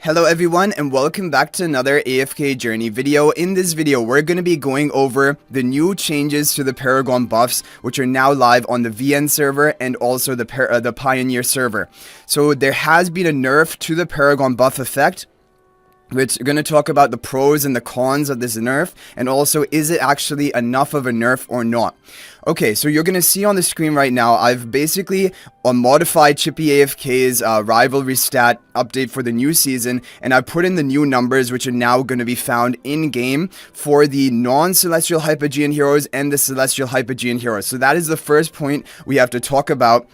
Hello everyone and welcome back to another AFK journey video. In this video we're going to be going over the new changes to the Paragon buffs which are now live on the VN server and also the Pioneer server. So there has been a nerf to the Paragon buff effect, which we're going to talk about the pros and the cons of this nerf, and also is it actually enough of a nerf or not. Okay, so you're going to see on the screen right now, I've basically modified Chippy AFK's rivalry stat update for the new season, and I've put in the new numbers which are now going to be found in-game for the non-Celestial Hypogean heroes and the Celestial Hypogean heroes. So that is the first point we have to talk about.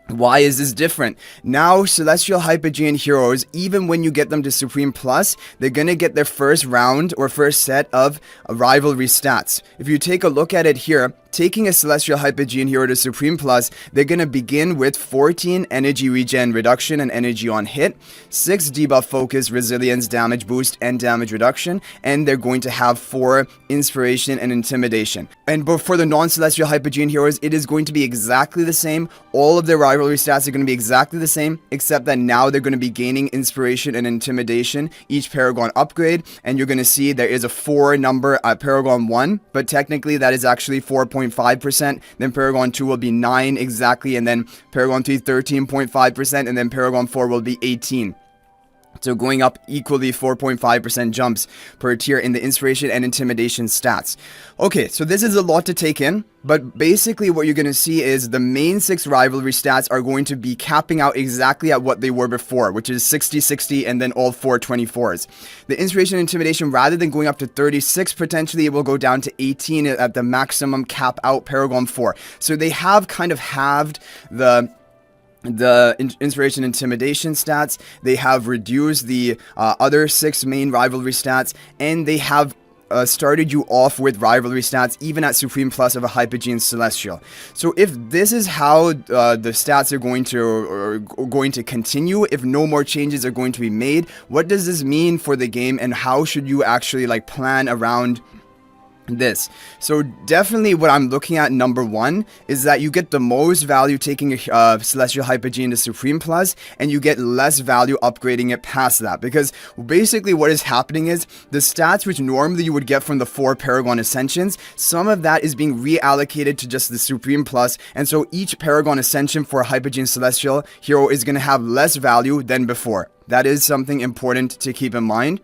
Why is this different? Now, Celestial Hypogean heroes, even when you get them to Supreme Plus, they're gonna get their first round or first set of rivalry stats. If you take a look at it here, taking a Celestial Hypogean hero to Supreme Plus, they're gonna begin with 14 energy regen reduction and energy on hit, 6 debuff focus, resilience, damage boost, and damage reduction, and they're going to have 4 inspiration and intimidation. And for the non-Celestial Hypogean heroes, it is going to be exactly the same. All of their rivalry stats are going to be exactly the same, except that now they're going to be gaining inspiration and intimidation each Paragon upgrade, and you're going to see there is a 4 number at Paragon 1, but technically that is actually 4.5%, then Paragon 2 will be 9 exactly, and then Paragon 3 13.5%, and then Paragon 4 will be 18. So going up equally 4.5% jumps per tier in the inspiration and intimidation stats. Okay, so this is a lot to take in, but basically what you're going to see is the main 6 rivalry stats are going to be capping out exactly at what they were before, which is 60, 60, and then all 4 24s. The inspiration and intimidation, rather than going up to 36, potentially it will go down to 18 at the maximum cap out Paragon 4. So they have kind of halved the inspiration intimidation stats. They have reduced the other 6 main rivalry stats, and they have started you off with rivalry stats even at Supreme Plus of a Hypogean Celestial. So if this is how the stats are going to continue, if no more changes are going to be made, what does this mean for the game, and how should you actually plan around this? So definitely what I'm looking at, number 1, is that you get the most value taking a Celestial Hypogean to Supreme Plus, and you get less value upgrading it past that, because basically what is happening is the stats which normally you would get from the 4 Paragon Ascensions, some of that is being reallocated to just the Supreme Plus, and so each Paragon Ascension for a Hypogean Celestial hero is going to have less value than before. That is something important to keep in mind.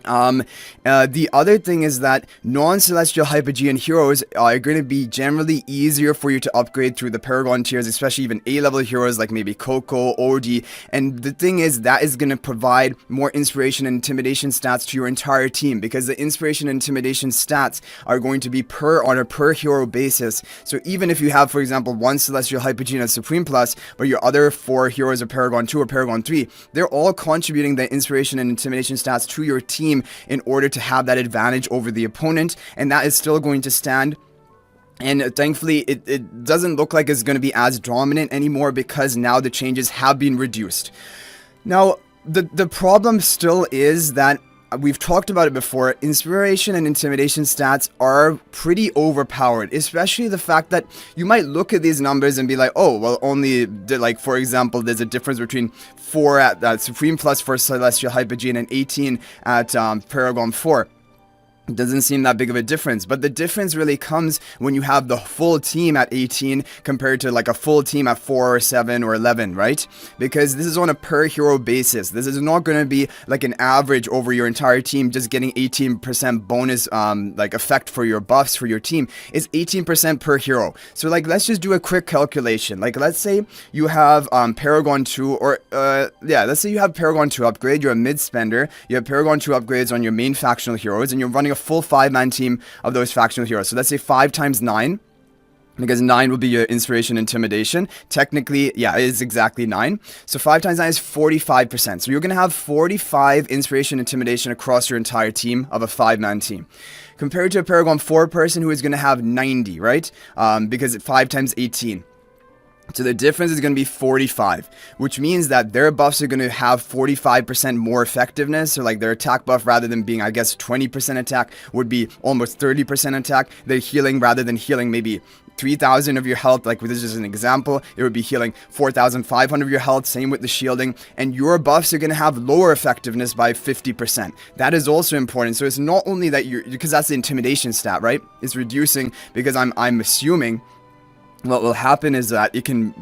The other thing is that non-Celestial Hypogean heroes are going to be generally easier for you to upgrade through the Paragon tiers, especially even A-level heroes like maybe Coco, Ordi, and the thing is that is going to provide more inspiration and intimidation stats to your entire team, because the inspiration and intimidation stats are going to be on a per hero basis. So even if you have, for example, 1 Celestial Hypogean at Supreme Plus, but your other 4 heroes are Paragon 2 or Paragon 3, they're all contributing the inspiration and intimidation stats to your team in order to have that advantage over the opponent, and that is still going to stand. And thankfully it doesn't look like it's going to be as dominant anymore, because now the changes have been reduced. Now the problem still is that we've talked about it before, inspiration and intimidation stats are pretty overpowered, especially the fact that you might look at these numbers and be like, oh, well, only, like, for example, there's a difference between 4 at Supreme Plus for Celestial Hypogean and 18 at Paragon 4. It doesn't seem that big of a difference, but the difference really comes when you have the full team at 18 compared to like a full team at 4 or 7 or 11, right? Because this is on a per hero basis. This is not going to be like an average over your entire team just getting 18% bonus like effect for your buffs for your team. It's 18% per hero. So like, let's just do a quick calculation. Like, let's say you have Paragon 2 or let's say you have Paragon 2 upgrade, you're a mid spender, you have Paragon 2 upgrades on your main factional heroes, and you're running a full 5-man team of those factional heroes. So let's say 5 times 9, because 9 will be your inspiration intimidation. Technically, yeah, it is exactly 9. So 5 times 9 is 45%. So you're going to have 45 inspiration intimidation across your entire team of a 5-man team. Compared to a Paragon 4 person who is going to have 90, right? Because 5 times 18. So the difference is going to be 45, which means that their buffs are going to have 45% more effectiveness. So like their attack buff, rather than being, I guess, 20% attack, would be almost 30% attack. Their healing, rather than healing maybe 3,000 of your health, like this is an example, it would be healing 4,500 of your health, same with the shielding, and your buffs are going to have lower effectiveness by 50%. That is also important. So it's not only that because that's the intimidation stat, right? It's reducing, because I'm assuming what will happen is that it can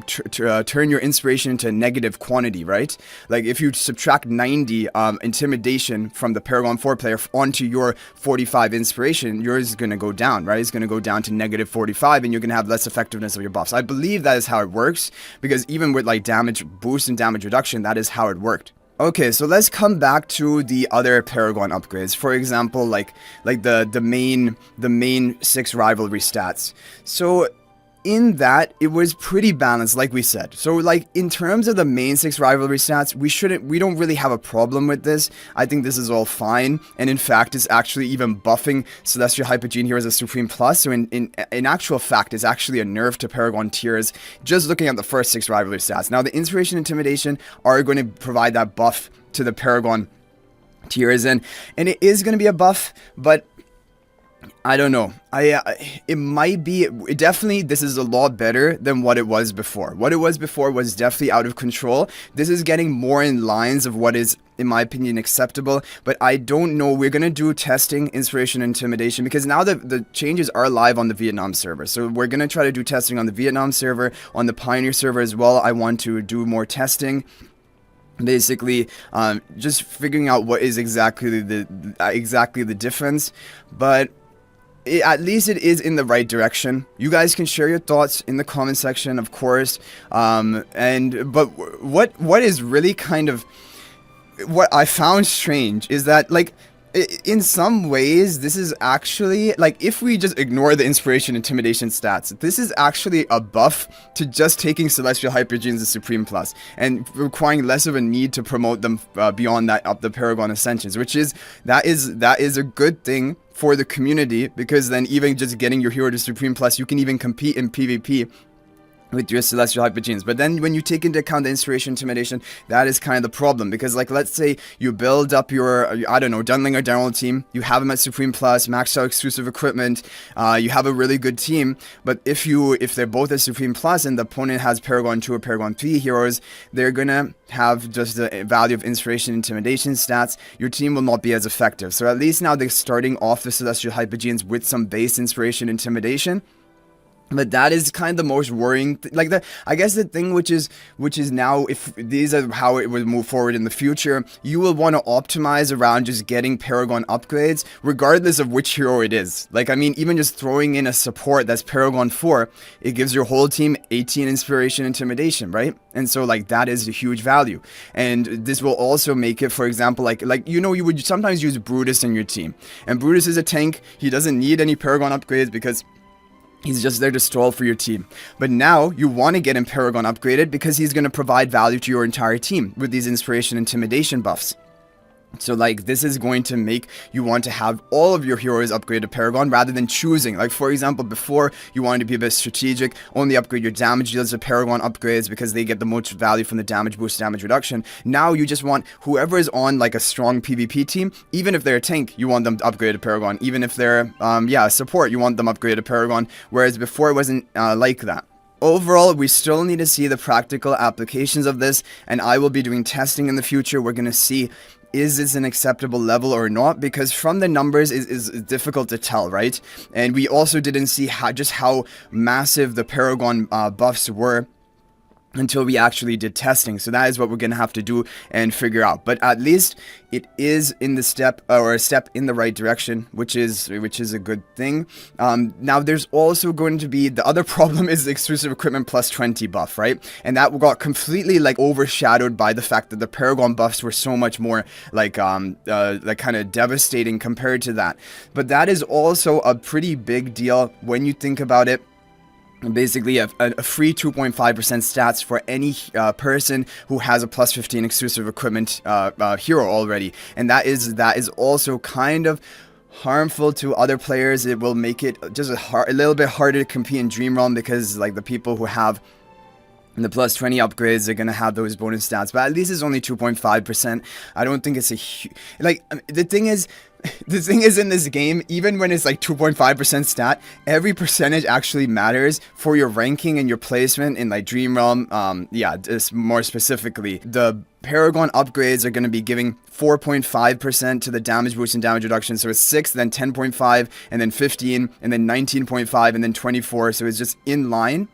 turn your inspiration into a negative quantity, right? Like if you subtract 90 intimidation from the Paragon 4 player onto your 45 inspiration, yours is going to go down, right? It's going to go down to negative 45, and you're going to have less effectiveness of your buffs. I believe that is how it works, because even with like damage boost and damage reduction, that is how it worked. Okay, so let's come back to the other Paragon upgrades. For example, like the main 6 rivalry stats. So in that, it was pretty balanced, like we said. So like in terms of the main 6 rivalry stats, we don't really have a problem with this. I think this is all fine, and in fact it's actually even buffing Celestial Hypogean here as a Supreme Plus. So in actual fact, it's actually a nerf to Paragon tiers, just looking at the first 6 rivalry stats. Now the Inspiration and Intimidation are going to provide that buff to the Paragon tiers, and it is going to be a buff, but I don't know. It might be, definitely this is a lot better than what it was before. What it was before was definitely out of control. This is getting more in lines of what is, in my opinion, acceptable, but I don't know. We're going to do testing, Inspiration, Intimidation, because now the changes are live on the Vietnam server. So we're going to try to do testing on the Vietnam server, on the Pioneer server as well. I want to do more testing. Basically, just figuring out what is exactly the difference, but at least it is in the right direction. You guys can share your thoughts in the comment section, of course. But what is really kind of what I found strange is that, like, in some ways, this is actually, like, if we just ignore the Inspiration Intimidation stats, this is actually a buff to just taking Celestial Hypogeans as Supreme Plus and requiring less of a need to promote them beyond that up the Paragon Ascensions, which is that is a good thing for the community, because then even just getting your hero to Supreme Plus, you can even compete in PvP with your Celestial Hypogeans. But then when you take into account the Inspiration Intimidation, that is kind of the problem, because like let's say you build up your I don't know, Dunlinger General team, you have them at Supreme Plus, maxed out exclusive equipment, you have a really good team, but if they're both at Supreme Plus and the opponent has Paragon 2 or Paragon 3 heroes, they're gonna have just the value of Inspiration Intimidation stats. Your team will not be as effective. So at least now they're starting off the Celestial Hypogeans with some base Inspiration Intimidation. But that is kind of the most worrying, I guess the thing which is now, if these are how it will move forward in the future, you will want to optimize around just getting Paragon upgrades, regardless of which hero it is. Like, I mean, even just throwing in a support that's Paragon 4, it gives your whole team 18 Inspiration Intimidation, right? And so, like, that is a huge value. And this will also make it, for example, like you know, you would sometimes use Brutus in your team. And Brutus is a tank, he doesn't need any Paragon upgrades because he's just there to stall for your team. But now you want to get him Paragon upgraded because he's going to provide value to your entire team with these Inspiration Intimidation buffs. So like this is going to make you want to have all of your heroes upgrade to Paragon rather than choosing. Like for example, before you wanted to be a bit strategic, only upgrade your damage dealers to Paragon upgrades because they get the most value from the damage boost, damage reduction. Now you just want whoever is on like a strong PvP team, even if they're a tank, you want them to upgrade to Paragon. Even if they're support, you want them upgraded to Paragon. Whereas before it wasn't like that. Overall, we still need to see the practical applications of this, and I will be doing testing in the future. We're going to see, is this an acceptable level or not? Because from the numbers is difficult to tell, right? And we also didn't see how massive the Paragon buffs were until we actually did testing. So that is what we're going to have to do and figure out. But at least it is in the step in the right direction, which is a good thing. Now there's also going to be, the other problem is the exclusive equipment plus 20 buff, right? And that got completely like overshadowed by the fact that the Paragon buffs were so much more like kind of devastating compared to that. But that is also a pretty big deal when you think about it. Basically a free 2.5% stats for any person who has a plus 15 exclusive equipment hero already, and that is also kind of harmful to other players. It will make it just a little bit harder to compete in Dream Realm because like the people who have the plus 20 upgrades are gonna have those bonus stats, but at least it's only 2.5%. I don't think it's a like, the thing is in this game, even when it's like 2.5% stat, every percentage actually matters for your ranking and your placement in like Dream Realm. Yeah, just more specifically, the Paragon upgrades are going to be giving 4.5% to the damage boost and damage reduction. So it's 6, then 10.5, and then 15, and then 19.5, and then 24. So it's just in line.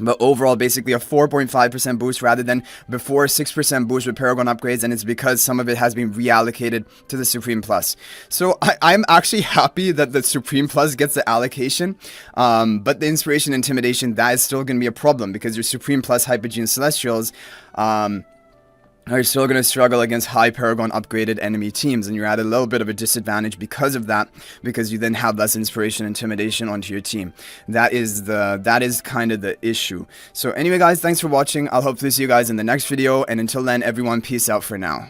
But overall, basically a 4.5% boost rather than before 6% boost with Paragon upgrades, and it's because some of it has been reallocated to the Supreme Plus. So I'm actually happy that the Supreme Plus gets the allocation, but the Inspiration Intimidation, that is still going to be a problem because your Supreme Plus Hypogean Celestials are still going to struggle against high Paragon upgraded enemy teams, and you're at a little bit of a disadvantage because of that, because you then have less Inspiration Intimidation onto your team. That is kind of the issue. So anyway guys, thanks for watching. I'll hopefully see you guys in the next video, and until then, everyone, peace out for now.